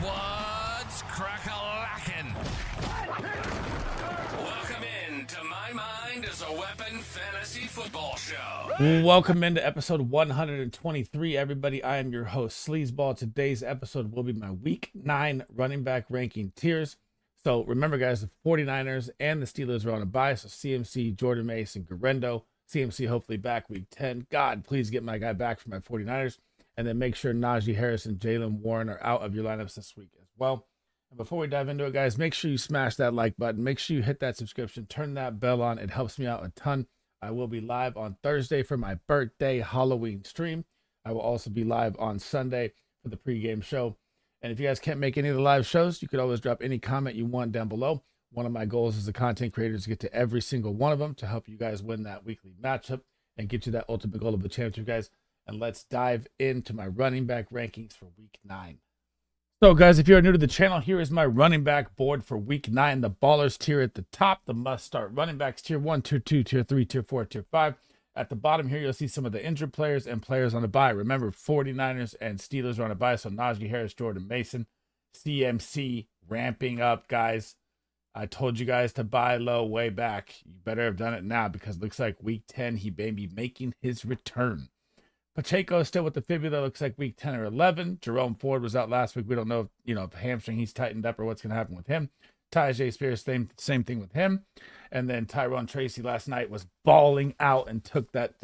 What's crack-a-lackin'? Welcome in to My Mind is a Weapon Fantasy Football Show. Welcome into episode 123, everybody. I am your host, SleezBall. Today's episode will be my Week 9 running back ranking tiers. So remember, guys, the 49ers and the Steelers are on a bye. So CMC, Jordan Mason, Garendo. CMC hopefully back Week 10. God, please get my guy back for my 49ers. And then make sure Najee Harris and Jalen Warren are out of your lineups this week as well. And before we dive into it, guys, make sure you smash that like button. Make sure you hit that subscription. Turn that bell on. It helps me out a ton. I will be live on Thursday for my birthday Halloween stream. I will also be live on Sunday for the pregame show. And if you guys can't make any of the live shows, you could always drop any comment you want down below. One of my goals as a content creator is to get to every single one of them to help you guys win that weekly matchup and get you that ultimate goal of the championship, guys. And let's dive into my running back rankings for Week 9. So, guys, if you're new to the channel, here is my running back board for Week 9. The Ballers tier at the top, the must-start running backs, Tier 1, Tier 2, Tier 3, Tier 4, Tier 5. At the bottom here, you'll see some of the injured players and players on the bye. Remember, 49ers and Steelers are on a bye, so Najee Harris, Jordan Mason, CMC ramping up, guys. I told you guys to buy low way back. You better have done it now because it looks like Week 10, he may be making his return. Pacheco is still with the fibula, looks like Week 10 or 11. Jerome Ford was out last week. We don't know if hamstring he's tightened up or what's going to happen with him. Tyjae Spears, same thing with him. And then Tyrone Tracy last night was balling out and took that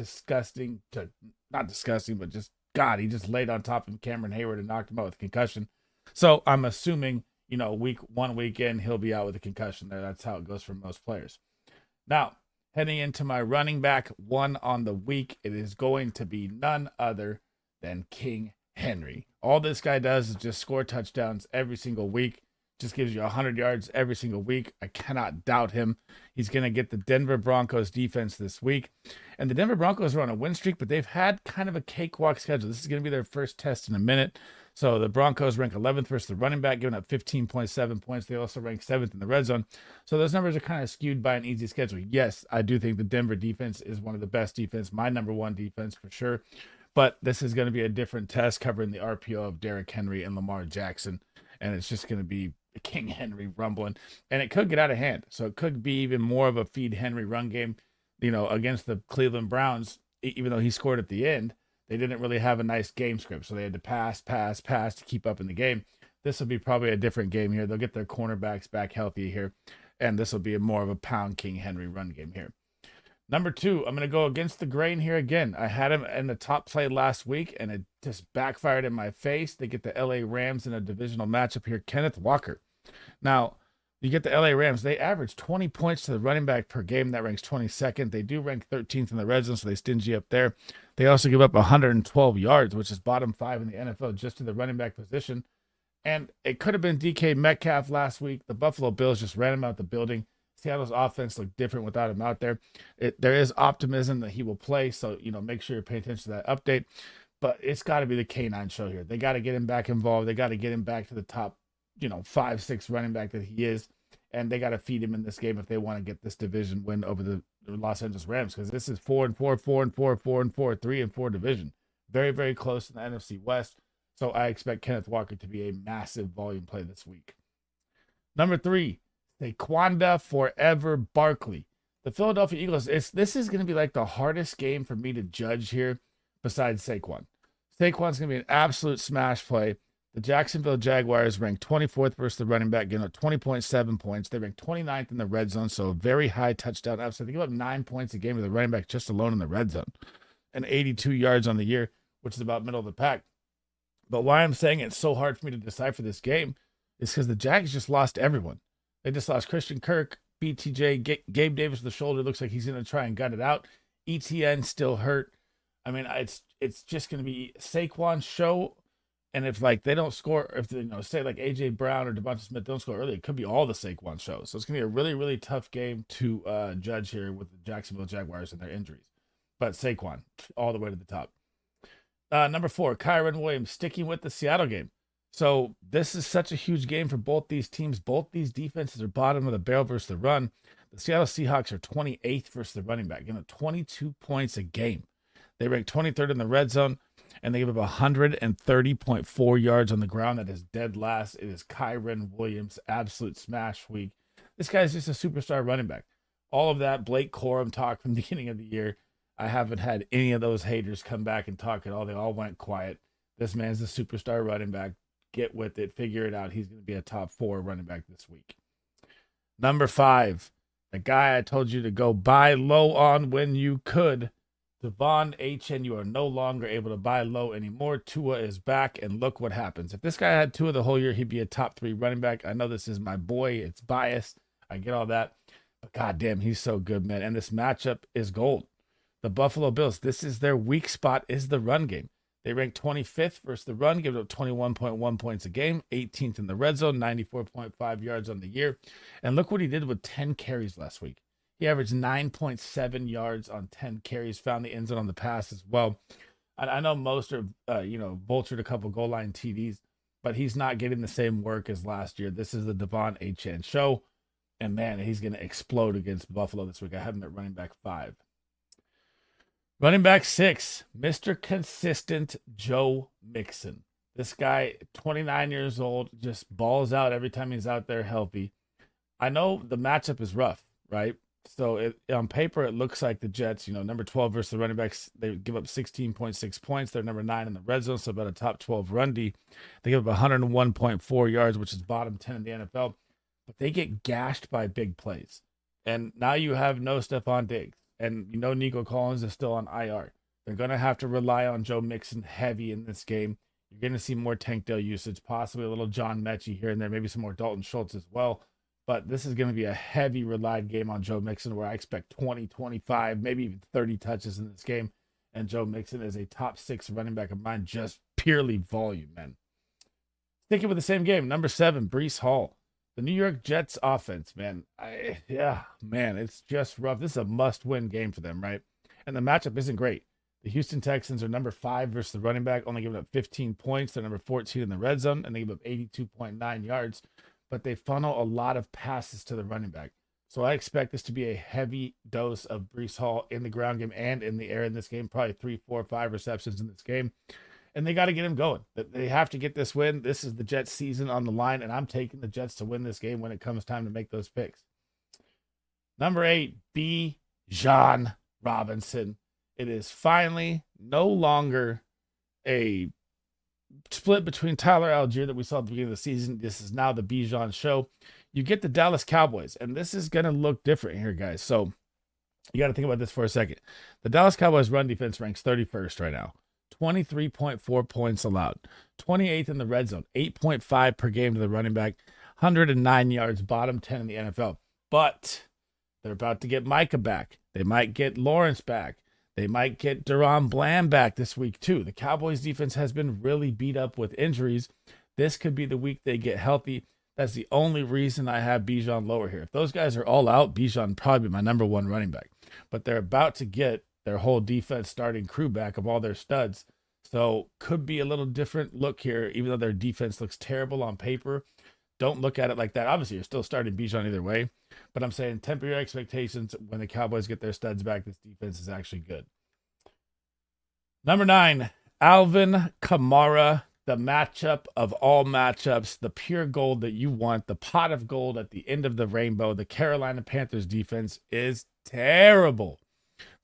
not disgusting, but just, God, he just laid on top of Cameron Hayward and knocked him out with a concussion. So I'm assuming, week in, he'll be out with a concussion there. That's how it goes for most players. Now, heading into my running back one on the week, it is going to be none other than King Henry. All this guy does is just score touchdowns every single week. Just gives you 100 yards every single week. I cannot doubt him. He's going to get the Denver Broncos defense this week. And the Denver Broncos are on a win streak, but they've had kind of a cakewalk schedule. This is going to be their first test in a minute. So the Broncos rank 11th versus the running back, giving up 15.7 points. They also rank 7th in the red zone. So those numbers are kind of skewed by an easy schedule. Yes, I do think the Denver defense is one of the best defense, my number one defense for sure. But this is going to be a different test covering the RPO of Derrick Henry and Lamar Jackson. And it's just going to be King Henry rumbling. And it could get out of hand. So it could be even more of a feed Henry run game, against the Cleveland Browns, even though he scored at the end. They didn't really have a nice game script, so they had to pass to keep up in the game. This will be probably a different game here. They'll get their cornerbacks back healthy here, and this will be more of a pound King Henry run game here. Number 2, I'm going to go against the grain here again. I had him in the top play last week, and it just backfired in my face. They get the LA Rams in a divisional matchup here. Kenneth Walker. Now, you get the LA Rams. They average 20 points to the running back per game. That ranks 22nd. They do rank 13th in the red zone, so they stingy up there. They also give up 112 yards, which is bottom 5 in the NFL just to the running back position. And it could have been DK Metcalf last week. The Buffalo Bills just ran him out the building. Seattle's offense looked different without him out there. There is optimism that he will play, so make sure you're paying attention to that update. But it's got to be the K9 show here. They got to get him back involved. They got to get him back to the top 5-6 running back that he is, and they got to feed him in this game if they want to get this division win over the Los Angeles Rams, because this is 4-4, 4-4, 4-4, 3-4 division. Very, very close in the NFC West. So I expect Kenneth Walker to be a massive volume play this week. Number 3, Saquonda Forever Barkley. The Philadelphia Eagles, this is going to be like the hardest game for me to judge here besides Saquon. Saquon's going to be an absolute smash play. The Jacksonville Jaguars ranked 24th versus the running back, getting up 20.7 points. They ranked 29th in the red zone, so a very high touchdown upside. They give up 9 points a game to the running back just alone in the red zone, and 82 yards on the year, which is about middle of the pack. But why I'm saying it's so hard for me to decipher this game is because the Jags just lost everyone. They just lost Christian Kirk, BTJ, Gabe Davis with the shoulder. Looks like he's going to try and gut it out. ETN still hurt. I mean, it's just going to be Saquon's show. And if they don't score, if they, say like AJ Brown or Devonta Smith don't score early, it could be all the Saquon shows. So it's gonna be a really, really tough game to judge here with the Jacksonville Jaguars and their injuries. But Saquon all the way to the top. Number 4, Kyron Williams sticking with the Seattle game. So this is such a huge game for both these teams. Both these defenses are bottom of the barrel versus the run. The Seattle Seahawks are 28th versus the running back, 22 points a game. They rank 23rd in the red zone. and they give up 130.4 yards on the ground. That is dead last. It is Kyren Williams, absolute smash week. This guy is just a superstar running back. All of that Blake Corum talk from the beginning of the year, I haven't had any of those haters come back and talk at all. They all went quiet. This man's a superstar running back. Get with it. Figure it out. He's going to be a top 4 running back this week. Number 5, the guy I told you to go buy low on when you could. Devon Achane, you are no longer able to buy low anymore. Tua is back, and look what happens. If this guy had Tua the whole year, he'd be a top 3 running back. I know this is my boy. It's biased. I get all that. But goddamn, he's so good, man. And this matchup is gold. The Buffalo Bills, this is their weak spot, is the run game. They rank 25th versus the run, giving up 21.1 points a game, 18th in the red zone, 94.5 yards on the year. And look what he did with 10 carries last week. He averaged 9.7 yards on 10 carries, found the end zone on the pass as well. I know most are, vultured a couple goal line TDs, but he's not getting the same work as last year. This is the Devon Achane show. And man, he's going to explode against Buffalo this week. I have him at running back 5. Running back 6, Mr. Consistent Joe Mixon. This guy, 29 years old, just balls out every time he's out there healthy. I know the matchup is rough, right? So on paper, it looks like the Jets, number 12 versus the running backs, they give up 16.6 points. They're number 9 in the red zone, so about a top 12 run D. They give up 101.4 yards, which is bottom 10 in the NFL. But they get gashed by big plays. And now you have no Stephon Diggs. And Nico Collins is still on IR. They're going to have to rely on Joe Mixon heavy in this game. You're going to see more Tank Dell usage, possibly a little John Mechie here and there, maybe some more Dalton Schultz as well. But this is going to be a heavy relied game on Joe Mixon where I expect 20, 25, maybe even 30 touches in this game. And Joe Mixon is a top 6 running back of mine, just purely volume, man. Sticking with the same game, number 7, Breece Hall. The New York Jets offense, man. It's just rough. This is a must-win game for them, right? And the matchup isn't great. The Houston Texans are number 5 versus the running back, only giving up 15 points. They're number 14 in the red zone, and they give up 82.9 yards. But they funnel a lot of passes to the running back. So I expect this to be a heavy dose of Breece Hall in the ground game and in the air in this game. Probably 3, 4, 5 receptions in this game. And they got to get him going. They have to get this win. This is the Jets season on the line, and I'm taking the Jets to win this game when it comes time to make those picks. Number 8, Bijan Robinson. It is finally no longer a split between Tyler Algier that we saw at the beginning of the season. This is now the Bijan show. You get the Dallas Cowboys, and this is going to look different here, guys. So you got to think about this for a second. The Dallas Cowboys run defense ranks 31st right now. 23.4 points allowed, 28th in the red zone, 8.5 per game to the running back, 109 yards, bottom 10 in the NFL. But they're about to get Micah back. They might get Lawrence back. They might get Deron Bland back this week too. The Cowboys defense has been really beat up with injuries. This could be the week they get healthy. That's the only reason I have Bijan lower here. If those guys are all out, Bijan probably my number 1 running back. But they're about to get their whole defense starting crew back of all their studs. So could be a little different look here, even though their defense looks terrible on paper. Don't look at it like that. Obviously, you're still starting Bijan either way. But I'm saying temper your expectations. When the Cowboys get their studs back, this defense is actually good. Number 9, Alvin Kamara. The matchup of all matchups, the pure gold that you want, the pot of gold at the end of the rainbow. The Carolina Panthers defense is terrible.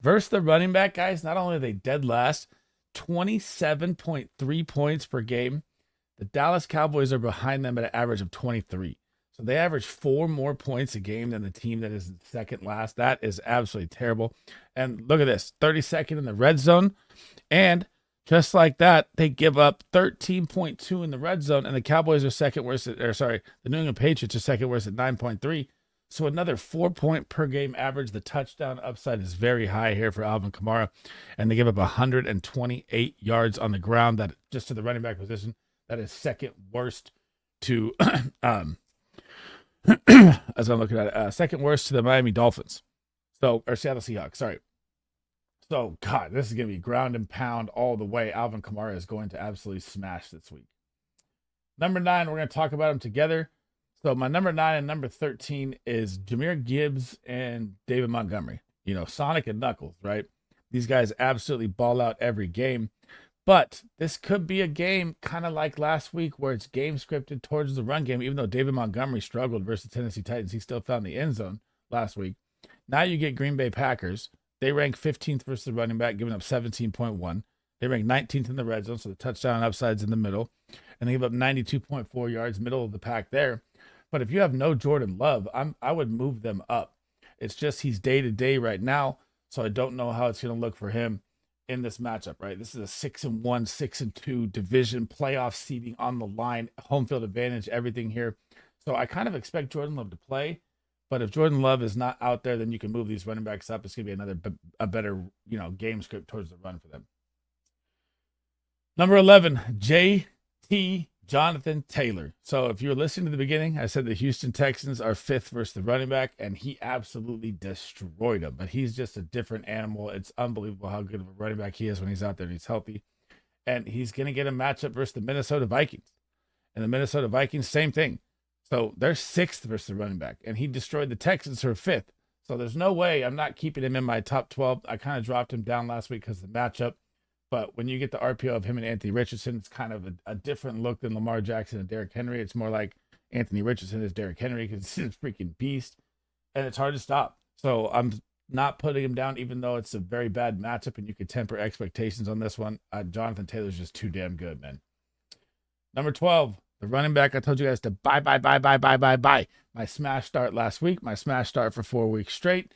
Versus the running back, guys, not only are they dead last, 27.3 points per game. The Dallas Cowboys are behind them at an average of 23. So they average 4 more points a game than the team that is second last. That is absolutely terrible. And look at this, 32nd in the red zone. And just like that, they give up 13.2 in the red zone, and the Cowboys are second worst, the New England Patriots are second worst at 9.3. So another 4-point per game average. The touchdown upside is very high here for Alvin Kamara, and they give up 128 yards on the ground. That just to the running back position, that is second worst to as I'm looking at it, second worst to the Miami Dolphins. Or Seattle Seahawks. Sorry. So God, this is going to be ground and pound all the way. Alvin Kamara is going to absolutely smash this week. Number 9, we're going to talk about them together. So my number 9 and number 13 is Jahmyr Gibbs and David Montgomery. Sonic and Knuckles, right? These guys absolutely ball out every game. But this could be a game kind of like last week where it's game scripted towards the run game. Even though David Montgomery struggled versus Tennessee Titans, he still found the end zone last week. Now you get Green Bay Packers. They rank 15th versus the running back, giving up 17.1. They rank 19th in the red zone, so the touchdown upside's in the middle. And they give up 92.4 yards, middle of the pack there. But if you have no Jordan Love, I would move them up. It's just he's day-to-day right now, so I don't know how it's going to look for him in this matchup, right? This is a 6-1, 6-2 division playoff seeding on the line, home field advantage, everything here. So I kind of expect Jordan Love to play, but if Jordan Love is not out there, then you can move these running backs up. It's going to be a better, game script towards the run for them. Number 11, J.T. Jonathan Taylor. So if you're listening to the beginning, I said the Houston Texans are 5th versus the running back, and he absolutely destroyed him. But he's just a different animal. It's unbelievable how good of a running back he is when he's out there and he's healthy. And he's going to get a matchup versus the Minnesota Vikings. And the Minnesota Vikings, same thing. So they're 6th versus the running back, and he destroyed the Texans who are 5th. So there's no way I'm not keeping him in my top 12. I kind of dropped him down last week because of the matchup. But when you get the RPO of him and Anthony Richardson, it's kind of a different look than Lamar Jackson and Derrick Henry. It's more like Anthony Richardson is Derrick Henry because he's a freaking beast, and it's hard to stop. So I'm not putting him down, even though it's a very bad matchup, and you could temper expectations on this one. Jonathan Taylor's just too damn good, man. Number 12, the running back I told you guys to buy. My smash start last week, my smash start for 4 weeks straight.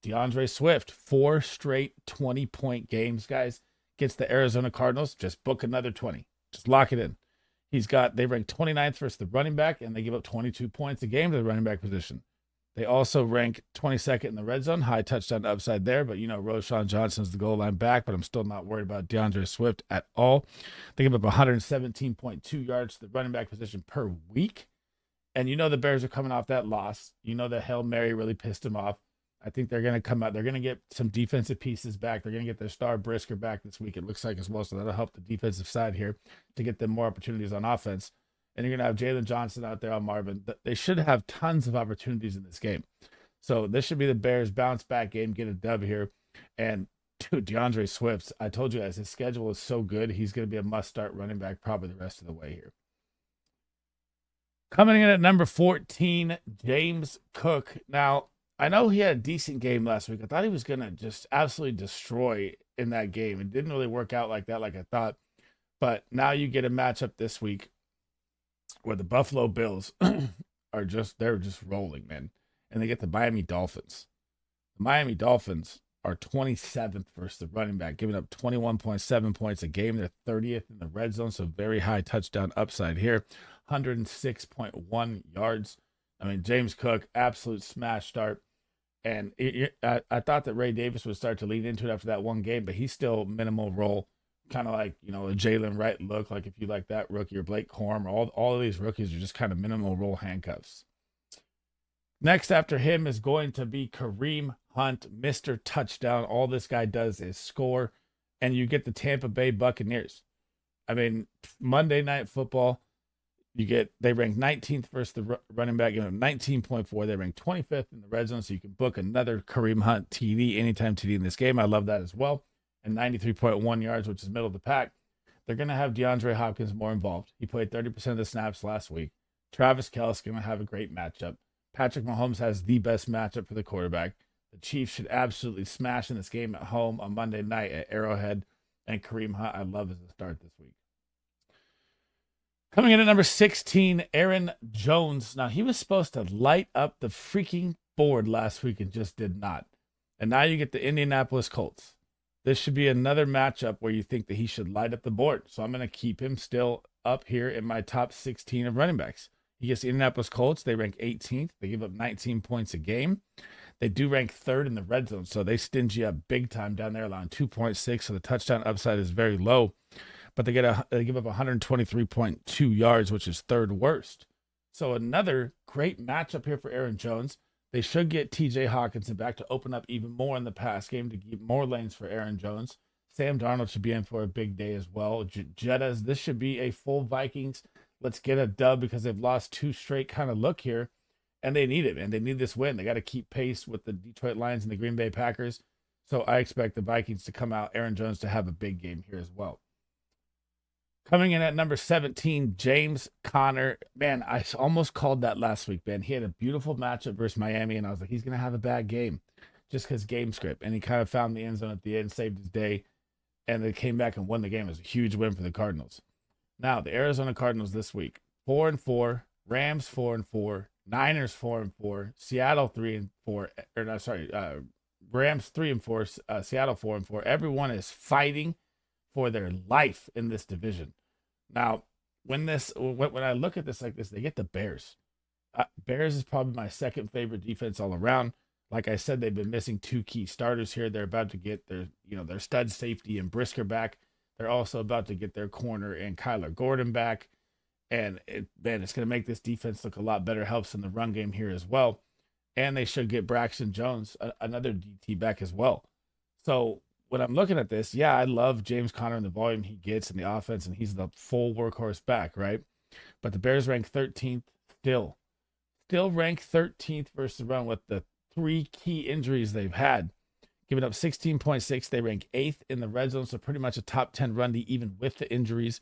DeAndre Swift, 4 straight 20-point games, guys. Gets the Arizona Cardinals, just book another 20. Just lock it in. They rank 29th versus the running back, and they give up 22 points a game to the running back position. They also rank 22nd in the red zone, high touchdown upside there, but Roschon Johnson's the goal line back, but I'm still not worried about DeAndre Swift at all. They give up 117.2 yards to the running back position per week. And the Bears are coming off that loss. The Hail Mary really pissed them off. I think they're going to come out. They're going to get some defensive pieces back. They're going to get their star Brisker back this week, it looks like, as well. So that'll help the defensive side here to get them more opportunities on offense. And you're going to have Jalen Johnson out there on Marvin. They should have tons of opportunities in this game. So this should be the Bears' bounce back game, get a dub here. And, dude, DeAndre Swift, I told you guys, his schedule is so good. He's going to be a must-start running back probably the rest of the way here. Coming in at number 14, James Cook. Now, I know he had a decent game last week. I thought he was going to just absolutely destroy in that game. It didn't really work out like that like I thought. But now you get a matchup this week where the Buffalo Bills they're just rolling, man. And they get the Miami Dolphins. The Miami Dolphins are 27th versus the running back, giving up 21.7 points a game. They're 30th in the red zone, so very high touchdown upside here. 106.1 yards. I mean, James Cook, absolute smash start. And I thought that Ray Davis would start to lead into it after that one game, but he's still minimal role, kind of like, a Jalen Wright look, like if you like that rookie, or Blake Corum, or all of these rookies are just kind of minimal role handcuffs. Next after him is going to be Kareem Hunt, Mr. Touchdown. All this guy does is score, and you get the Tampa Bay Buccaneers. I mean, Monday Night Football, they rank 19th versus the running back, 19.4. They rank 25th in the red zone, so you can book another Kareem Hunt TD, anytime TD in this game. I love that as well. And 93.1 yards, which is middle of the pack. They're going to have DeAndre Hopkins more involved. He played 30% of the snaps last week. Travis Kelce going to have a great matchup. Patrick Mahomes has the best matchup for the quarterback. The Chiefs should absolutely smash in this game at home on Monday night at Arrowhead. And Kareem Hunt, I love as a start this week. Coming in at number 16, Aaron Jones. Now, he was supposed to light up the freaking board last week and just did not. And now you get the Indianapolis Colts. This should be another matchup where you think that he should light up the board. So I'm going to keep him still up here in my top 16 of running backs. He gets the Indianapolis Colts. They rank 18th. They give up 19 points a game. They do rank 3rd in the red zone, so they stingy up big time down there, allowing 2.6, so the touchdown upside is very low. But they give up 123.2 yards, which is 3rd worst. So another great matchup here for Aaron Jones. They should get TJ Hawkinson back to open up even more in the pass game to keep more lanes for Aaron Jones. Sam Darnold should be in for a big day as well. Jettas, this should be a full Vikings. Let's get a dub because they've lost 2 straight kind of look here. And they need it, man. They need this win. They got to keep pace with the Detroit Lions and the Green Bay Packers. So I expect the Vikings to come out, Aaron Jones to have a big game here as well. Coming in at number 17, James Conner. Man, I almost called that last week, man. He had a beautiful matchup versus Miami, and I was like, he's going to have a bad game just because game script. And he kind of found the end zone at the end, saved his day, and they came back and won the game. It was a huge win for the Cardinals. Now, the Arizona Cardinals this week, 4-4, Rams 4-4, Niners 4-4, Seattle 3-4, or no, sorry, Rams 3-4, Seattle 4-4. Everyone is fighting for their life in this division. Now, when I look at this like this, they get the Bears. Bears is probably my second favorite defense all around. Like I said, they've been missing two key starters here. They're about to get their stud safety and Brisker back. They're also about to get their corner and Kyler Gordon back. And it's going to make this defense look a lot better. Helps in the run game here as well. And they should get Braxton Jones, another DT, back as well. So when I'm looking at this, yeah, I love James Conner and the volume he gets in the offense, and he's the full workhorse back, right? But the Bears rank 13th still rank 13th versus the run with the three key injuries they've had. Giving up 16.6, they rank 8th in the red zone, so pretty much a top 10 run D even with the injuries.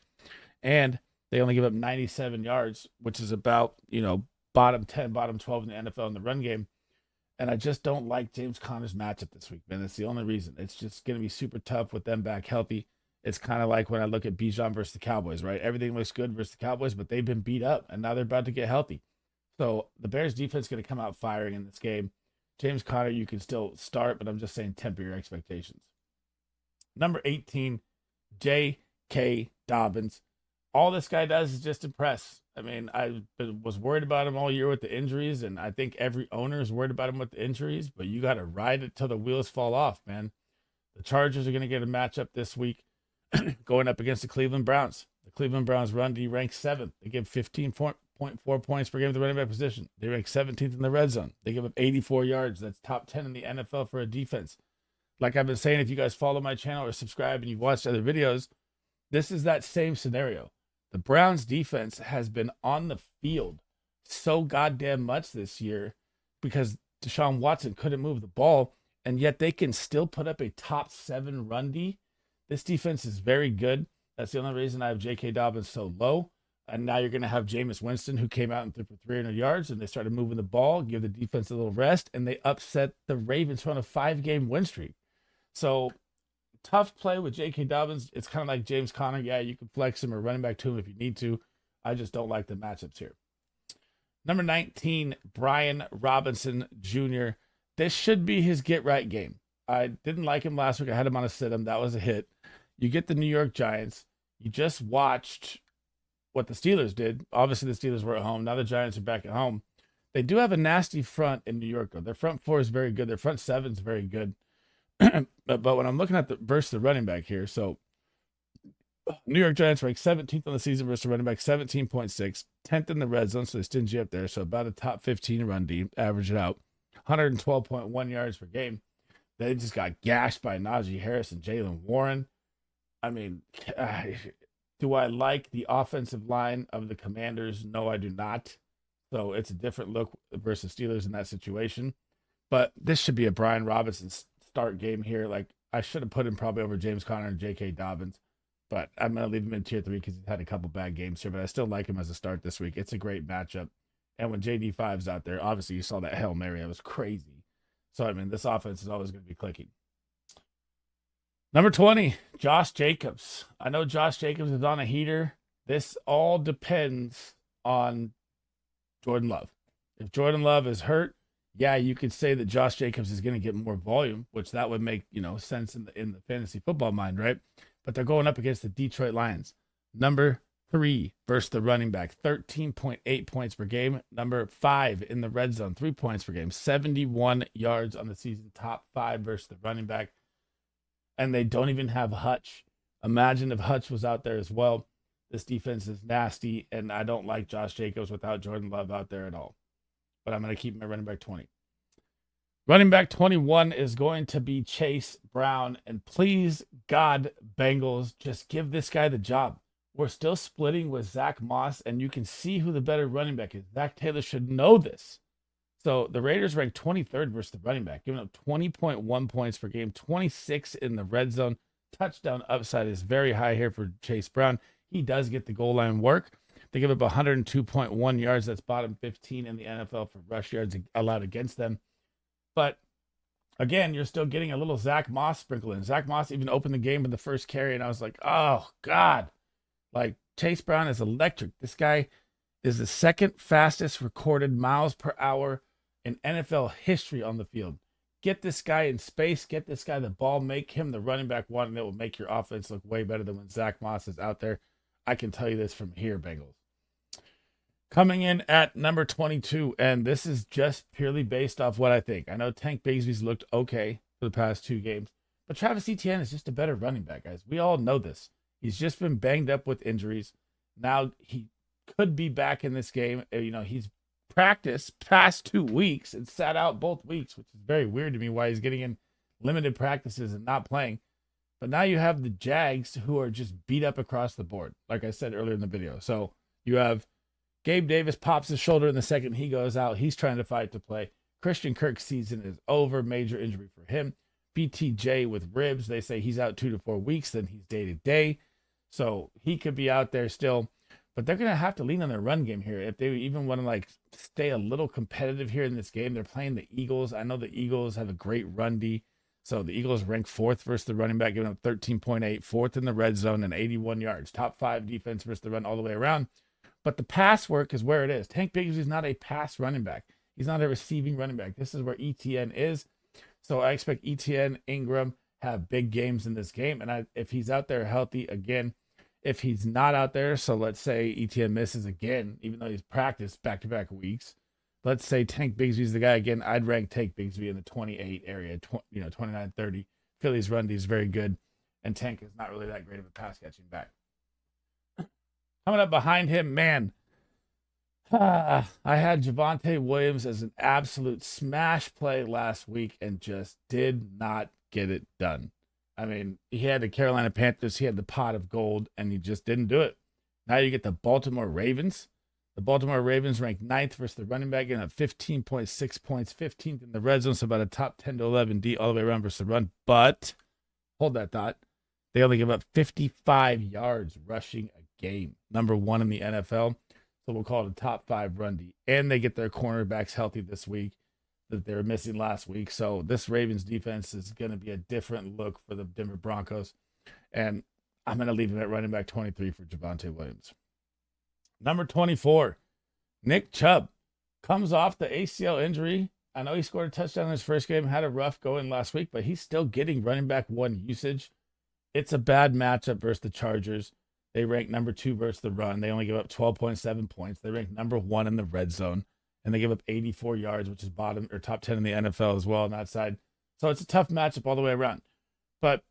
And they only give up 97 yards, which is about, bottom 10, bottom 12 in the NFL in the run game. And I just don't like James Conner's matchup this week, man. That's the only reason. It's just going to be super tough with them back healthy. It's kind of like when I look at Bijan versus the Cowboys, right? Everything looks good versus the Cowboys, but they've been beat up, and now they're about to get healthy. So the Bears defense is going to come out firing in this game. James Conner, you can still start, but I'm just saying temper your expectations. Number 18, J.K. Dobbins. All this guy does is just impress. I mean, I was worried about him all year with the injuries, and I think every owner is worried about him with the injuries, but you got to ride it till the wheels fall off, man. The Chargers are going to get a matchup this week going up against the Cleveland Browns. The Cleveland Browns run D ranks 7th. They give 15.4 points per game to the running back position. They rank 17th in the red zone. They give up 84 yards. That's top 10 in the NFL for a defense. Like I've been saying, if you guys follow my channel or subscribe and you've watched other videos, this is that same scenario. The Browns defense has been on the field so goddamn much this year because Deshaun Watson couldn't move the ball, and yet they can still put up a top 7 run D. This defense is very good. That's the only reason I have J.K. Dobbins so low. And now you're going to have Jameis Winston, who came out and threw for 300 yards, and they started moving the ball, give the defense a little rest, and they upset the Ravens on a 5-game win streak. So tough play with J.K. Dobbins. It's kind of like James Conner. Yeah, you can flex him or running back to him if you need to. I just don't like the matchups here. Number 19, Brian Robinson Jr. This should be his get-right game. I didn't like him last week. I had him on a sit-em. That was a hit. You get the New York Giants. You just watched what the Steelers did. Obviously, the Steelers were at home. Now the Giants are back at home. They do have a nasty front in New York, though. Their front 4 is very good. Their front 7 is very good. but when I'm looking at versus the running back here, so New York Giants rank 17th on the season versus the running back, 17.6, 10th in the red zone, so they stingy up there. So about a top 15 run D, average it out. 112.1 yards per game. They just got gashed by Najee Harris and Jalen Warren. I mean, do I like the offensive line of the Commanders? No, I do not. So it's a different look versus Steelers in that situation. But this should be a Brian Robinson start game here. Like, I should have put him probably over James Conner and J.K. Dobbins. But I'm going to leave him in tier 3 because he's had a couple bad games here. But I still like him as a start this week. It's a great matchup. And when JD5's out there, obviously you saw that Hail Mary. That was crazy. So, I mean, this offense is always going to be clicking. Number 20, Josh Jacobs. I know Josh Jacobs is on a heater. This all depends on Jordan Love. If Jordan Love is hurt, yeah, you could say that Josh Jacobs is going to get more volume, which that would make, sense in the fantasy football mind, right? But they're going up against the Detroit Lions. Number 3 versus the running back, 13.8 points per game. Number 5 in the red zone, 3 points per game, 71 yards on the season, top 5 versus the running back. And they don't even have Hutch. Imagine if Hutch was out there as well. This defense is nasty, and I don't like Josh Jacobs without Jordan Love out there at all. But I'm going to keep my running back 20. Running back 21 is going to be Chase Brown. And please, God, Bengals, just give this guy the job. We're still splitting with Zach Moss, and you can see who the better running back is. Zach Taylor should know this. So the Raiders rank 23rd versus the running back, giving up 20.1 points per game, 26 in the red zone. Touchdown upside is very high here for Chase Brown. he does get the goal line work. They give up 102.1 yards. That's bottom 15 in the NFL for rush yards allowed against them. But again, you're still getting a little Zach Moss sprinkle in. Zach Moss even opened the game with the first carry, and I was like, oh, God. Like, Chase Brown is electric. This guy is the second fastest recorded miles per hour in NFL history on the field. Get this guy in space. Get this guy the ball. Make him the running back one, and it will make your offense look way better than when Zach Moss is out there. I can tell you this from here, Bengals. Coming in at number 22, and this is just purely based off what I think. I know Tank Bigsby's looked okay for the past 2 games, but Travis Etienne is just a better running back, guys. We all know this. He's just been banged up with injuries. Now he could be back in this game. He's practiced past 2 weeks and sat out both weeks, which is very weird to me why he's getting in limited practices and not playing. But now you have the Jags who are just beat up across the board, like I said earlier in the video. So you have Gabe Davis pops his shoulder in the second he goes out. He's trying to fight to play. Christian Kirk's season is over. Major injury for him. BTJ with ribs. They say he's out 2 to 4 weeks. Then he's day to day. So he could be out there still. But they're going to have to lean on their run game here. If they even want to stay a little competitive here in this game, they're playing the Eagles. I know the Eagles have a great run D. So the Eagles rank 4th versus the running back, giving up 13.8, 4th in the red zone and 81 yards. Top 5 defense versus the run all the way around. But the pass work is where it is. Tank Bigsby is not a pass running back. He's not a receiving running back. This is where ETN is. So I expect ETN, Ingram have big games in this game. And if he's out there healthy again, if he's not out there, so let's say ETN misses again, even though he's practiced back-to-back weeks, let's say Tank Bigsby's the guy again, I'd rank Tank Bigsby in the 28 area, 29, 30. Philly's run D is very good, and Tank is not really that great of a pass-catching back. Coming up behind him, man, I had Javonte Williams as an absolute smash play last week and just did not get it done. I mean, he had the Carolina Panthers, he had the pot of gold, and he just didn't do it. Now you get the Baltimore Ravens. The Baltimore Ravens ranked 9th versus the running back, and at 15.6 points, 15th in the red zone, so about a top 10 to 11 D all the way around versus the run. But, hold that thought, they only give up 55 yards rushing a game. Number 1 in the NFL. So we'll call it a top 5 run D. And they get their cornerbacks healthy this week that they were missing last week. So this Ravens defense is going to be a different look for the Denver Broncos. And I'm going to leave him at running back 23 for Javonte Williams. Number 24, Nick Chubb comes off the ACL injury. I know he scored a touchdown in his first game, had a rough going last week, but he's still getting running back 1 usage. It's a bad matchup versus the Chargers. They rank number 2 versus the run. They only give up 12.7 points. They rank number 1 in the red zone. And they give up 84 yards, which is bottom or top 10 in the NFL as well on that side. So it's a tough matchup all the way around. But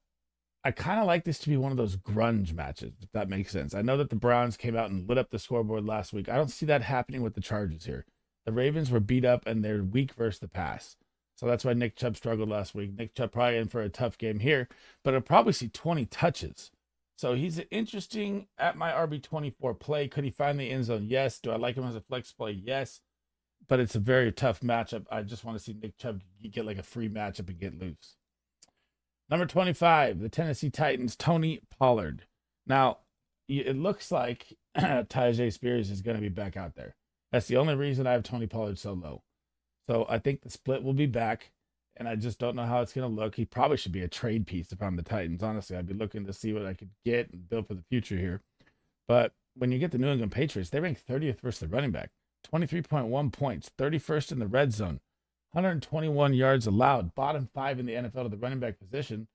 I kind of like this to be one of those grunge matches, if that makes sense. I know that the Browns came out and lit up the scoreboard last week. I don't see that happening with the Chargers here. The Ravens were beat up and they're weak versus the pass. So that's why Nick Chubb struggled last week. Nick Chubb probably in for a tough game here, but he'll probably see 20 touches. So he's interesting at my RB24 play. Could he find the end zone? Yes. Do I like him as a flex play? Yes. But it's a very tough matchup. I just want to see Nick Chubb get like a free matchup and get loose. Number 25, the Tennessee Titans, Tony Pollard. Now, it looks like Tyjae Spears is going to be back out there. That's the only reason I have Tony Pollard so low. So I think the split will be back, and I just don't know how it's going to look. He probably should be a trade piece if I'm the Titans. Honestly, I'd be looking to see what I could get and build for the future here. But when you get the New England Patriots, they rank 30th versus the running back. 23.1 points, 31st in the red zone, 121 yards allowed, bottom 5 in the NFL to the running back position.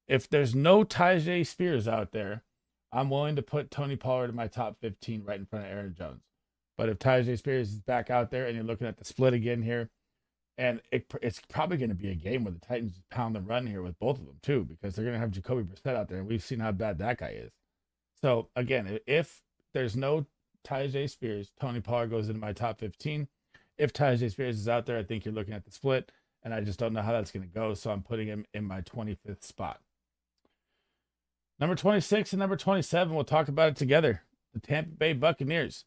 If there's no Tyjae Spears out there, I'm willing to put Tony Pollard in my top 15 right in front of Aaron Jones. But if Tyjae Spears is back out there and you're looking at the split again here, and it's probably going to be a game where the Titans pound the run here with both of them too, because they're going to have Jacoby Brissett out there, and we've seen how bad that guy is. So again, if there's no Tyjae Spears, Tony Pollard goes into my top 15. If Tyjae Spears is out there, I think you're looking at the split, and I just don't know how that's going to go, so I'm putting him in my 25th spot. Number 26 and number 27, we'll talk about it together. The Tampa Bay Buccaneers.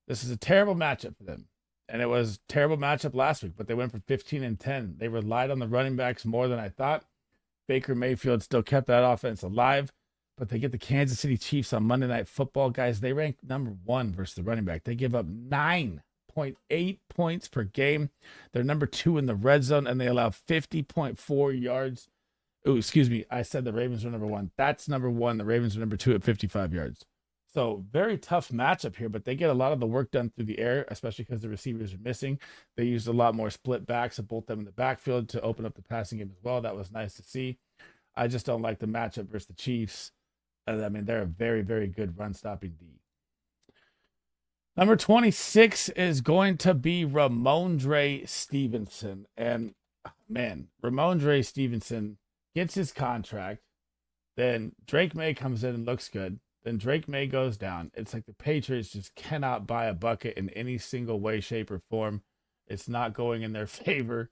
This is a terrible matchup for them, and it was a terrible matchup last week, but they went for 15-10. They relied on the running backs more than I thought. Baker Mayfield still kept that offense alive. but they get the Kansas City Chiefs on Monday Night Football. Guys, they rank number 1 versus the running back. They give up 9.8 points per game. They're number 2 in the red zone, and they allow 50.4 yards. Oh, excuse me. I said the Ravens were number 1. That's number 1. The Ravens are number 2 at 55 yards. So very tough matchup here, but they get a lot of the work done through the air, especially because the receivers are missing. They used a lot more split backs of both them in the backfield to open up the passing game as well. That was nice to see. I just don't like the matchup versus the Chiefs. I mean, they're a very, very good run-stopping D. Number 26 is going to be Ramondre Stevenson. And, man, Ramondre Stevenson gets his contract. Then Drake May comes in and looks good. Then Drake May goes down. It's like the Patriots just cannot buy a bucket in any single way, shape, or form. It's not going in their favor.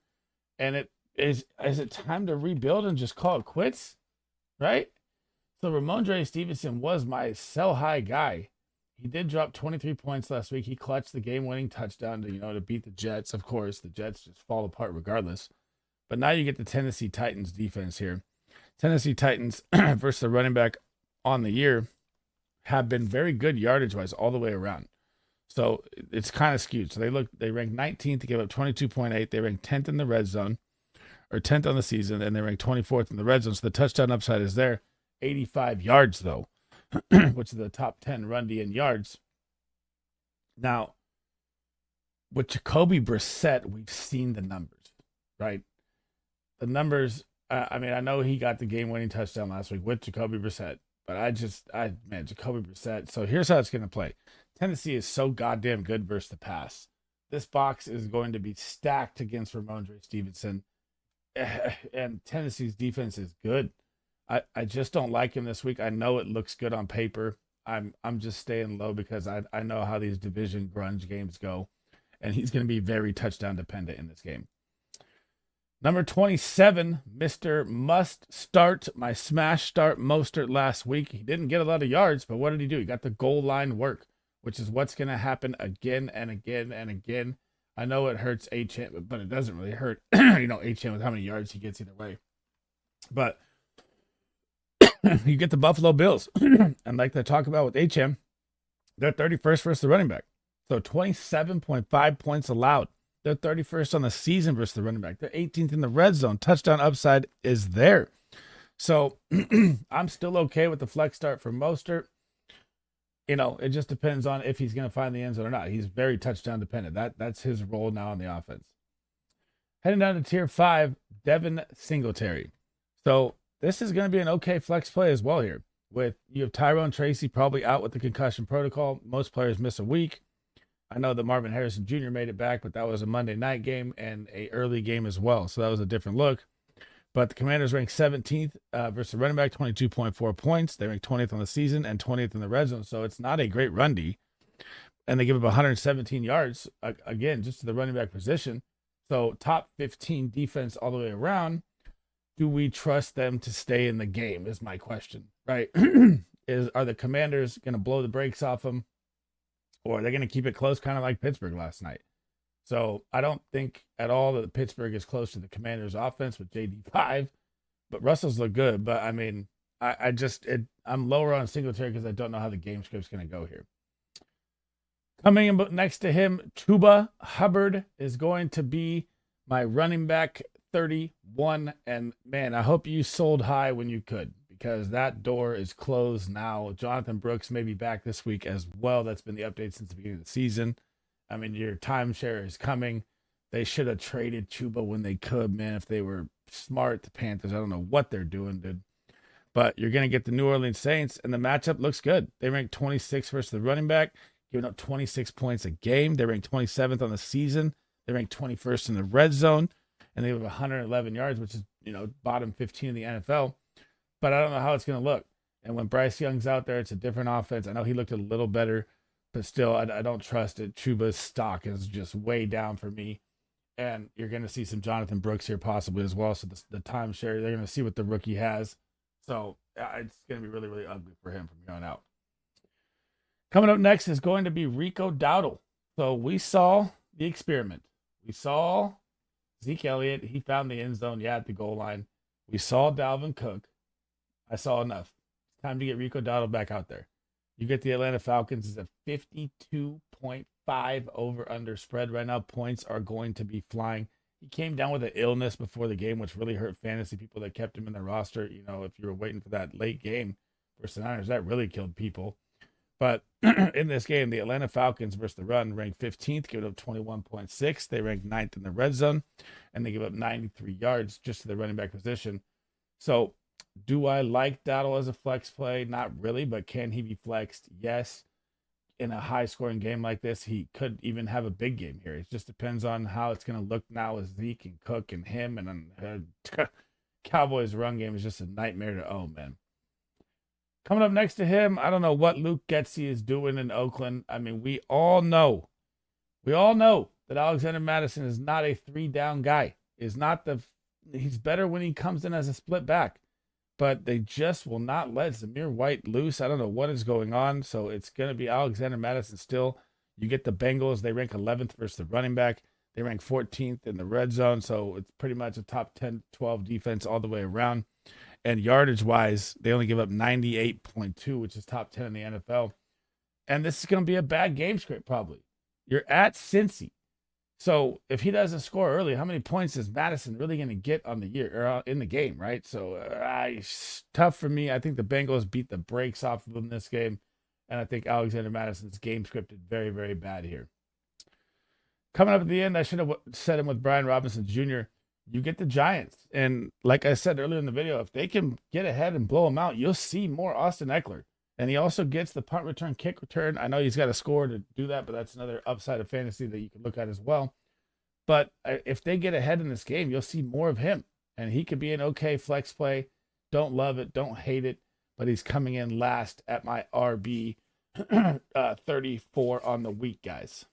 And is it time to rebuild and just call it quits? Right? So Ramondre Stevenson was my sell high guy. He did drop 23 points last week. He clutched the game-winning touchdown to beat the Jets. Of course, the Jets just fall apart regardless. But now you get the Tennessee Titans defense here. Tennessee Titans versus the running back on the year have been very good yardage-wise all the way around. So it's kind of skewed. So they rank 19th to give up 22.8. They rank 10th in the red zone, or 10th on the season, and they rank 24th in the red zone. So the touchdown upside is there. 85 yards, though, which is the top 10 run D in yards. Now, with Jacoby Brissett, we've seen the numbers, right? The numbers, I know he got the game-winning touchdown last week with Jacoby Brissett. But Jacoby Brissett. So here's how it's going to play. Tennessee is so goddamn good versus the pass. This box is going to be stacked against Ramondre Stevenson. And Tennessee's defense is good. I just don't like him this week. I know it looks good on paper. I'm just staying low because I know how these division grunge games go. And he's going to be very touchdown dependent in this game. Number 27, Mr. Must Start, my smash start Mostert last week. He didn't get a lot of yards, but what did he do? He got the goal line work, which is what's going to happen again and again and again. I know it hurts Achane, but it doesn't really hurt, Achane with how many yards he gets either way. But you get the Buffalo Bills, and like they talk about with Achane, they're 31st versus the running back. So 27.5 points allowed. They're 31st on the season versus the running back. They're 18th in the red zone. Touchdown upside is there. So I'm still okay with the flex start for Mostert. It just depends on if he's going to find the end zone or not. He's very touchdown dependent. That's his role now in the offense. Heading down to tier 5, Devin Singletary. So this is going to be an okay flex play as well here. You have Tyrone Tracy probably out with the concussion protocol. Most players miss a week. I know that Marvin Harrison Jr. made it back, but that was a Monday night game and an early game as well. So that was a different look. But the Commanders ranked 17th versus the running back, 22.4 points. They ranked 20th on the season and 20th in the red zone. So it's not a great run D. And they give up 117 yards, again, just to the running back position. So top 15 defense all the way around. Do we trust them to stay in the game is my question, right? Are the Commanders going to blow the brakes off them? Or are they going to keep it close, kind of like Pittsburgh last night? So I don't think at all that Pittsburgh is close to the Commanders' offense with JD5, but Russell's look good. But I mean, I'm lower on Singletary because I don't know how the game script's going to go here. Coming in next to him, Chuba Hubbard is going to be my running back 31. And man, I hope you sold high when you could, because that door is closed now. Jonathan Brooks may be back this week as well. That's been the update since the beginning of the season. I mean, your timeshare is coming. They should have traded Chuba when they could, man. If they were smart, the Panthers, I don't know what they're doing, dude. But you're going to get the New Orleans Saints, and the matchup looks good. They rank 26th versus the running back, giving up 26 points a game. They rank 27th on the season. They rank 21st in the red zone, and they have 111 yards, which is, bottom 15 in the NFL. But I don't know how it's going to look. And when Bryce Young's out there, it's a different offense. I know he looked a little better, but still, I don't trust it. Chuba's stock is just way down for me. And you're going to see some Jonathan Brooks here possibly as well. So the timeshare, they're going to see what the rookie has. So it's going to be really, really ugly for him from going out. Coming up next is going to be Rico Dowdle. So we saw the experiment. We saw Zeke Elliott. He found the end zone, at the goal line. We saw Dalvin Cook. I saw enough. Time to get Rico Dowdle back out there. You get the Atlanta Falcons is a 52.5 over under spread right now. Points are going to be flying. He came down with an illness before the game, which really hurt fantasy people that kept him in their roster. You know, if you were waiting for that late game versus the Niners, that really killed people. But in this game, the Atlanta Falcons versus the run ranked 15th, give up 21.6. They ranked 9th in the red zone, and they give up 93 yards just to the running back position. So do I like Dowdle as a flex play? Not really, but can he be flexed? Yes. In a high-scoring game like this, he could even have a big game here. It just depends on how it's going to look now with Zeke and Cook and him. And Cowboys' run game is just a nightmare to own, man. Coming up next to him, I don't know what Luke Getsy is doing in Oakland. I mean, we all know that Alexander Mattison is not a 3-down guy. He's better when he comes in as a split back. But they just will not let Zamir White loose. I don't know what is going on. So it's going to be Alexander Mattison still. You get the Bengals. They rank 11th versus the running back. They rank 14th in the red zone. So it's pretty much a top 10, 12 defense all the way around. And yardage-wise, they only give up 98.2, which is top 10 in the NFL. And this is going to be a bad game script probably. You're at Cincy. So if he doesn't score early, how many points is Madison really going to get on the year or in the game, right? So it's tough for me. I think the Bengals beat the brakes off of him this game, and I think Alexander Madison's game scripted very, very bad here. Coming up at the end, I should have said him with Brian Robinson Jr. You get the Giants, and like I said earlier in the video, if they can get ahead and blow them out, you'll see more Austin Eckler. And he also gets the punt return, kick return. I know he's got to score to do that, but that's another upside of fantasy that you can look at as well. But if they get ahead in this game, you'll see more of him. And he could be an okay flex play. Don't love it, don't hate it, but he's coming in last at my RB 34 on the week, guys.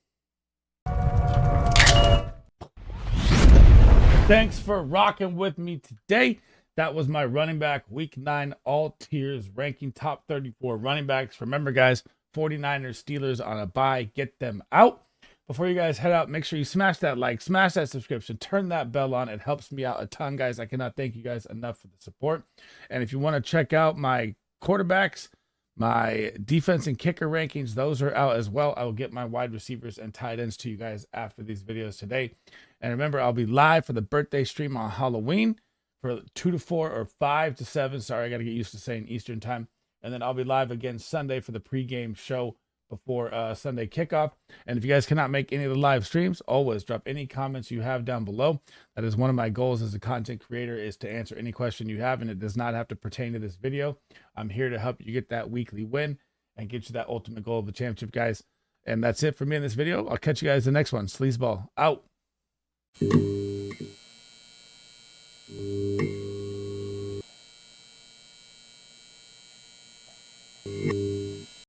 Thanks for rocking with me today. That was my running back week 9 all tiers ranking top 34 running backs. Remember, guys, 49ers, Steelers on a bye. Get them out. Before you guys head out, make sure you smash that like, smash that subscription, turn that bell on. It helps me out a ton, guys. I cannot thank you guys enough for the support. And if you want to check out my quarterbacks, my defense and kicker rankings, those are out as well. I will get my wide receivers and tight ends to you guys after these videos today. And remember, I'll be live for the birthday stream on Halloween for 2 to 4 or 5 to 7. Sorry, I got to get used to saying Eastern time. And then I'll be live again Sunday for the pregame show before Sunday kickoff. And if you guys cannot make any of the live streams, always drop any comments you have down below. That is one of my goals as a content creator, is to answer any question you have, and it does not have to pertain to this video. I'm here to help you get that weekly win and get you that ultimate goal of the championship, guys. And that's it for me in this video. I'll catch you guys in the next one. SleezBall out. You